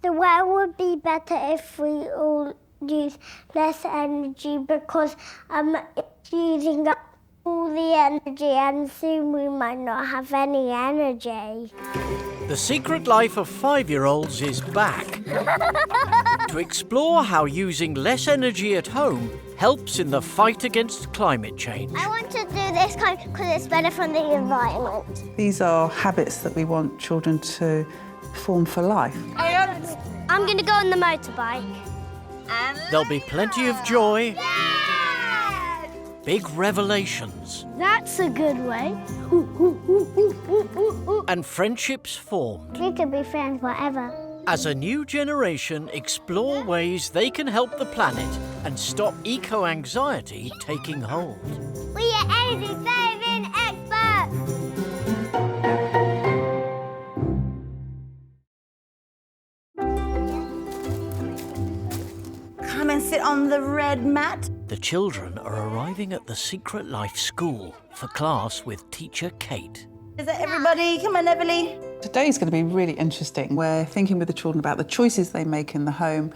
The world would be better if we all use less energy because it's using up all the energy and soon we might not have any energy. The Secret Life of 5-year-olds is back to explore how using less energy at home helps in the fight against climate change. I want to do this kind because it's better for the environment. These are habits that we want children to form for life. I'm going to go on the motorbike. There'll be plenty of joy, big revelations, That's a good way. and friendships formed We could be friends forever. as a new generation explore ways they can help the planet and stop eco-anxiety taking hold. We are energy saving experts. Come and sit on the red mat. The children are arriving at the Secret Life School for class with teacher Kate. Is that everybody? Come on, Everly. Today's going to be really interesting. We're thinking with the children about the choices they make in the home,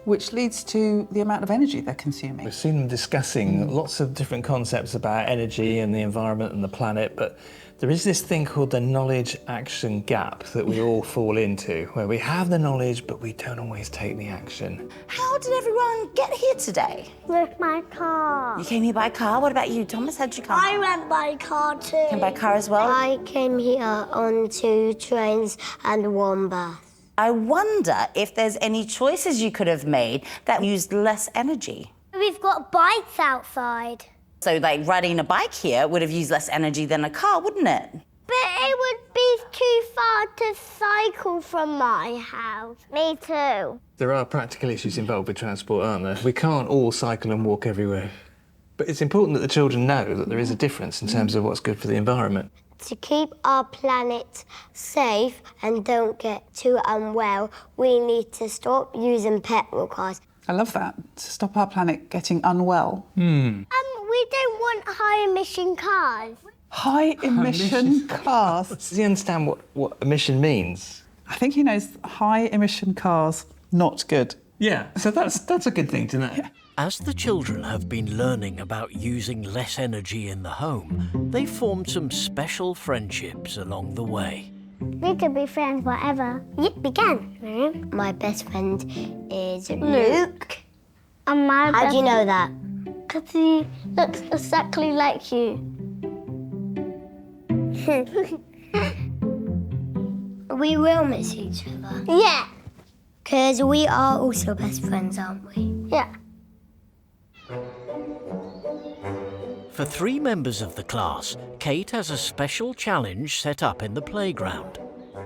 which leads to the amount of energy they're consuming. We've seen them discussing lots of different concepts about energy and the environment and the planet, but there is this thing called the knowledge-action gap that we all fall into, where we have the knowledge, but we don't always take the action. How did everyone get here today? With my car. You came here by car. What about you, Thomas? How'd you come? I went by car too. Came by car as well? I came here on 2 trains and 1 bus. I wonder if there's any choices you could have made that used less energy. We've got bikes outside. So, like, riding a bike here would have used less energy than a car, wouldn't it? But it would be too far to cycle from my house. Me too. There are practical issues involved with transport, aren't there? We can't all cycle and walk everywhere. But it's important that the children know that there is a difference in terms of what's good for the environment. To keep our planet safe and don't get too unwell, we need to stop using petrol cars. I love that, to stop our planet getting unwell. We don't want high-emission cars. High-emission cars. Does he understand what emission means? I think he knows high-emission cars, not good. Yeah, so that's a good thing to know. As the children have been learning about using less energy in the home, they've formed some special friendships along the way. We could be friends forever. Yep, we can. My best friend is Luke. And how do you know that? Because he looks exactly like you. We will miss each other. Yeah. Because we are also best friends, aren't we? Yeah. For 3 members of the class, Kate has a special challenge set up in the playground.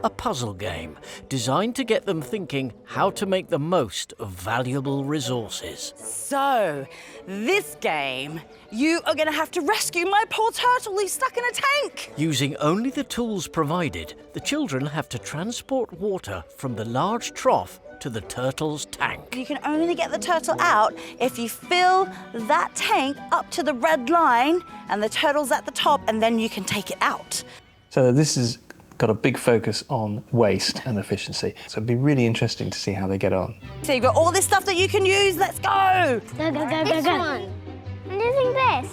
A puzzle game designed to get them thinking how to make the most of valuable resources. So, this game, you are going to have to rescue my poor turtle. He's stuck in a tank. Using only the tools provided, the children have to transport water from the large trough to the turtle's tank. You can only get the turtle out if you fill that tank up to the red line and the turtle's at the top, and then you can take it out. So this has got a big focus on waste and efficiency. So it'd be really interesting to see how they get on. So you've got all this stuff that you can use. Let's go. This one. I'm using this.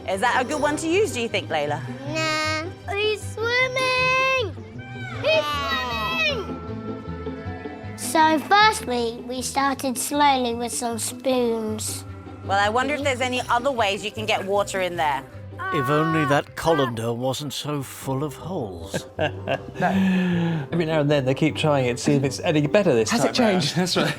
Is that a good one to use, do you think, Layla? Nah. He's swimming! He's swimming! So firstly, we started slowly with some spoons. Well, I wonder if there's any other ways you can get water in there. If only that colander wasn't so full of holes. Every now and then they keep trying it to see if it's any better this time. Has it changed? That's right.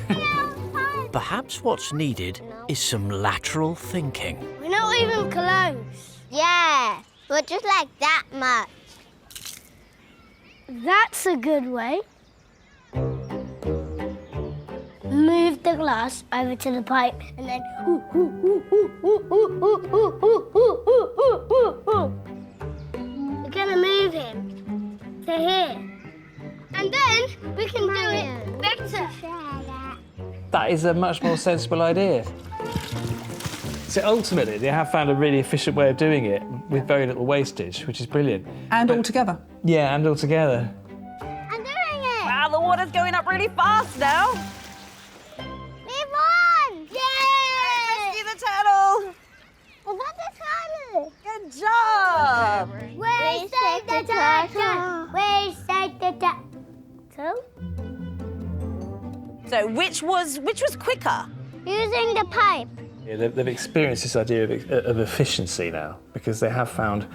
Perhaps what's needed is some lateral thinking. We're not even close. Yeah, we're just like that much. That's a good way. Move the glass over to the pipe and then we're gonna move him to here. And then we can do it better. That is a much more sensible idea. So ultimately, they have found a really efficient way of doing it with very little wastage, which is brilliant. And all together. Yeah, and all together. I'm doing it! Wow, the water's timer's going up really fast now. We won! Yay! Rescue the turtle. Was that the timer? Good job. We saved the turtle! We saved the turtle! So which was quicker? Using the pipe. Yeah, they've experienced this idea of efficiency now because they have found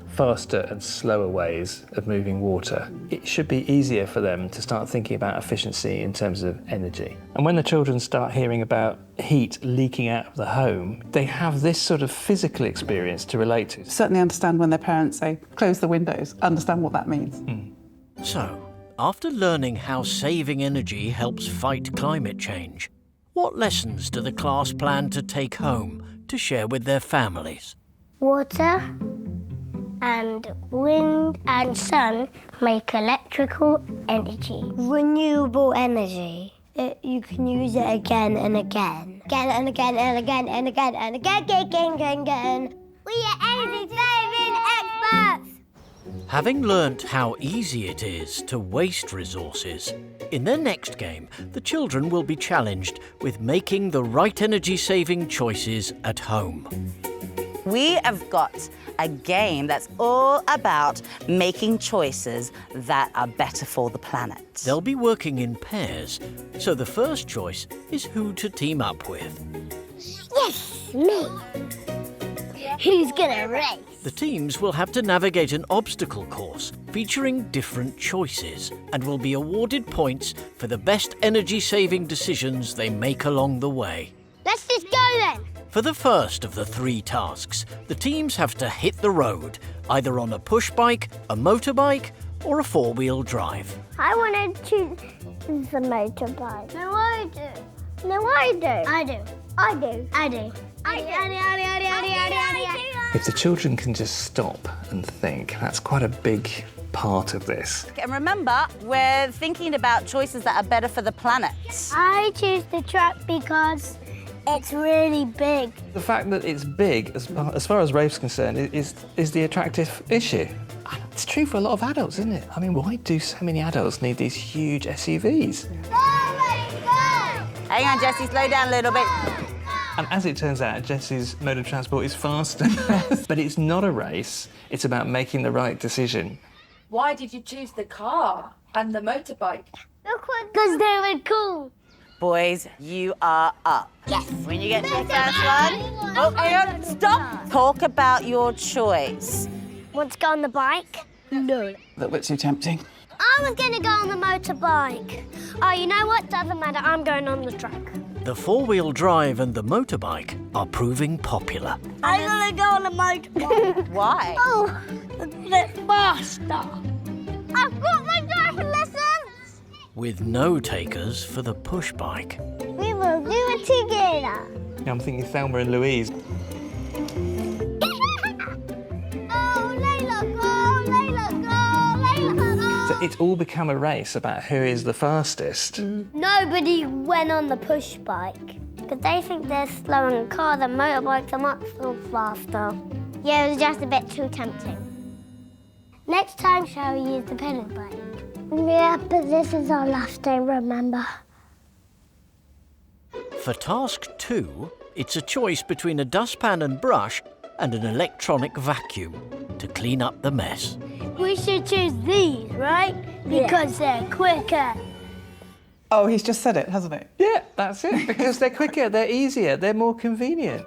faster and slower ways of moving water. It should be easier for them to start thinking about efficiency in terms of energy. And when the children start hearing about heat leaking out of the home, they have this sort of physical experience to relate to. Certainly understand when their parents say, close the windows, understand what that means. So, after learning how saving energy helps fight climate change, what lessons do the class plan to take home to share with their families? Water and wind and sun make electrical energy. Renewable energy. You can use it again and again. Again and again and again and again and again. We are energy saving experts! Having learnt how easy it is to waste resources, in their next game, the children will be challenged with making the right energy-saving choices at home. We have got a game that's all about making choices that are better for the planet. They'll be working in pairs, so the first choice is who to team up with. Yes, me! Who's gonna race? The teams will have to navigate an obstacle course featuring different choices and will be awarded points for the best energy-saving decisions they make along the way. Let's just go then! For the first of the 3 tasks, the teams have to hit the road, either on a push bike, a motorbike, or a 4-wheel drive. I want to choose the motorbike. No, I do. No, I do. I do. I do. I do. If the children can just stop and think, that's quite a big part of this. And remember, we're thinking about choices that are better for the planet. I choose the truck because it's really big. The fact that it's big, as far as Rafe's concerned, is the attractive issue. It's true for a lot of adults, isn't it? I mean, why do so many adults need these huge SUVs? Hang on, Jessie, slow down a little bit. And as it turns out, Jessie's mode of transport is faster. But it's not a race, it's about making the right decision. Why did you choose the car and the motorbike? Because they were cool. Boys, you are up. Yes. When you get to the first one... Oh, hang on, stop! Talk about your choice. Want to go on the bike? No. A little bit too tempting. I was going to go on the motorbike. Oh, you know what? Doesn't matter. I'm going on the truck. The 4-wheel drive and the motorbike are proving popular. I'm going to go on the motorbike. Why? Oh, a bit faster. I've got my driving lessons. With no takers for the push bike. We will do it together. I'm thinking Thelma and Louise. Oh, Layla, go, Layla, go, Layla, go. So it's all become a race about who is the fastest. Nobody went on the push bike. Because they think they're slow in the car, the motorbikes are much faster. Yeah, it was just a bit too tempting. Next time, shall we use the pedal bike? Yeah, but this is our last day, remember? For task 2, it's a choice between a dustpan and brush and an electronic vacuum to clean up the mess. We should choose these, right? Because they're quicker. Oh, he's just said it, hasn't he? Yeah, that's it. Because they're quicker, they're easier, they're more convenient.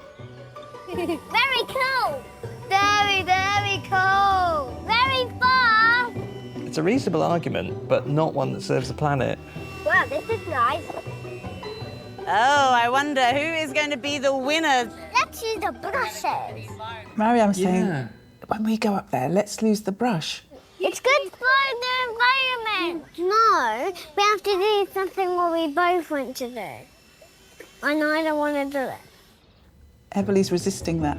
Very cool. Very, very cool. Very far. It's a reasonable argument, but not one that serves the planet. Wow, this is nice. Oh, I wonder who is going to be the winner. Let's use the brushes. Mariam's saying, Yeah. when we go up there, let's lose the brush. It's good for the environment. No, we have to do something what we both want to do. And I don't want to do it. Emily's resisting that.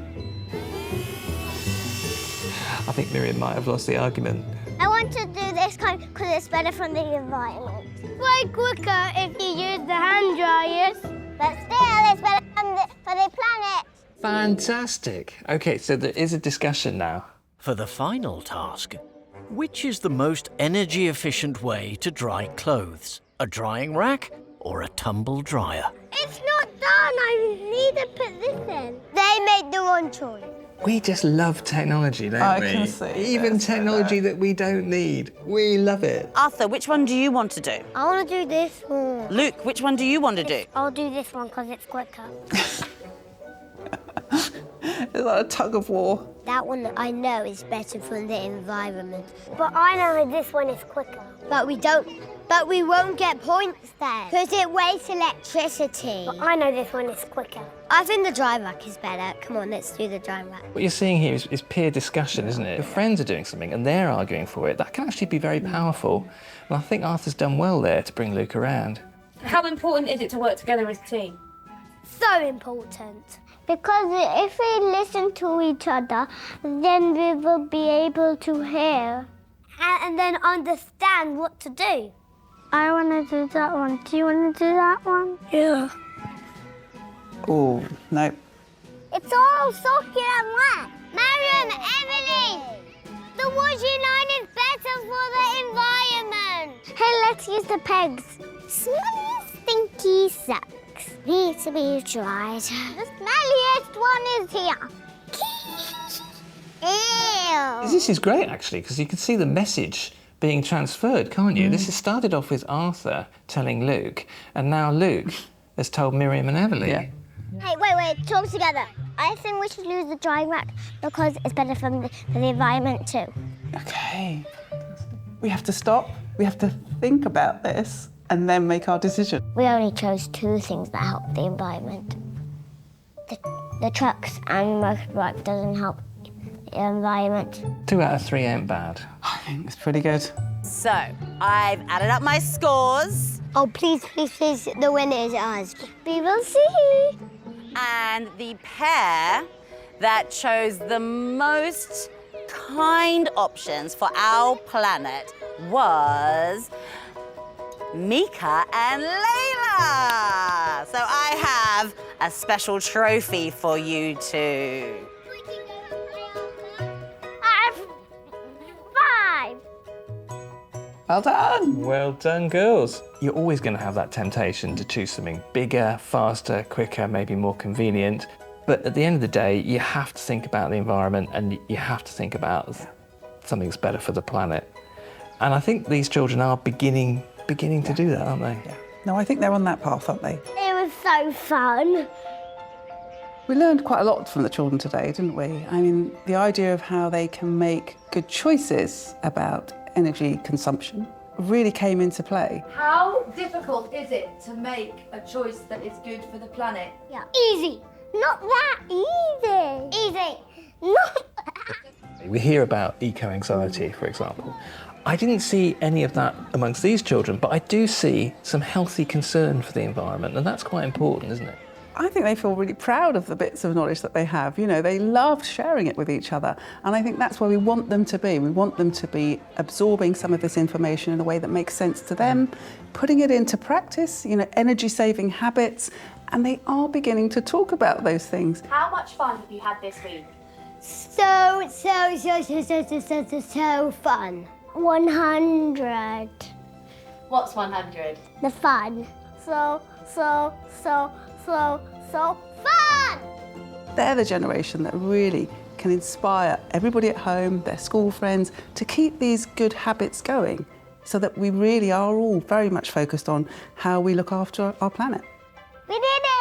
I think Miriam might have lost the argument. I want to do this kind because it's better for the environment. Way quicker if you use the hand dryers. But still, it's better for the planet. Fantastic. OK, so there is a discussion now. For the final task, which is the most energy-efficient way to dry clothes? a drying rack, or a tumble dryer? It's not done. I need to put this in. They made the wrong choice. We just love technology, don't I we? can see Even this, technology that we don't need. We love it. Arthur, which one do you want to do? I want to do this one. Luke, which one do you want to do? I'll do this one because it's quicker. It's like a tug of war. That one I know is better for the environment. But I know this one is quicker. But we won't get points there. Because it wastes electricity. But I know this one is quicker. I think the dry rack is better. Come on, let's do the dry rack. What you're seeing here is peer discussion, isn't it? Your friends are doing something and they're arguing for it. That can actually be very powerful. And I think Arthur's done well there to bring Luke around. How important is it to work together as a team? So important. Because if we listen to each other, then we will be able to hear and then understand what to do. I want to do that one. Do you want to do that one? Yeah. Oh, no. It's all soaking and wet. Mariam, Emily, the washing line is better for the environment. Hey, let's use the pegs. Smelly, stinky socks need to be dried. The smelliest one is here. Ew. This is great, actually, because you can see the message being transferred, can't you? This has started off with Arthur telling Luke, and now Luke has told Miriam and Everly. Yeah. Hey, wait, talk together. I think we should use the drying rack because it's better for the environment too. Okay. We have to stop. We have to think about this and then make our decision. We only chose 2 things that help the environment. The trucks and motorbike doesn't help the environment. 2 out of 3 ain't bad. I think it's pretty good. So, I've added up my scores. Oh, please, the winner is us. We will see. And the pair that chose the most kind options for our planet was Mika and Layla. So I have a special trophy for you two. I have 5. Well done. Well done, girls. You're always going to have that temptation to choose something bigger, faster, quicker, maybe more convenient. But at the end of the day, you have to think about the environment and you have to think about something that's better for the planet. And I think these children are beginning to do that, aren't they? Yeah. No, I think they're on that path, aren't they? It was so fun. We learned quite a lot from the children today, didn't we? I mean, the idea of how they can make good choices about energy consumption really came into play. How difficult is it to make a choice that is good for the planet? Yeah. Easy. Not that easy. Easy. Not that. We hear about eco-anxiety, for example. I didn't see any of that amongst these children, but I do see some healthy concern for the environment, and that's quite important, isn't it? I think they feel really proud of the bits of knowledge that they have. You know, they love sharing it with each other. And I think that's where we want them to be. We want them to be absorbing some of this information in a way that makes sense to them, putting it into practice, you know, energy-saving habits, and they are beginning to talk about those things. How much fun have you had this week? So fun. 100. What's 100? The fun. So fun! They're the generation that really can inspire everybody at home, their school friends, to keep these good habits going so that we really are all very much focused on how we look after our planet. We did it!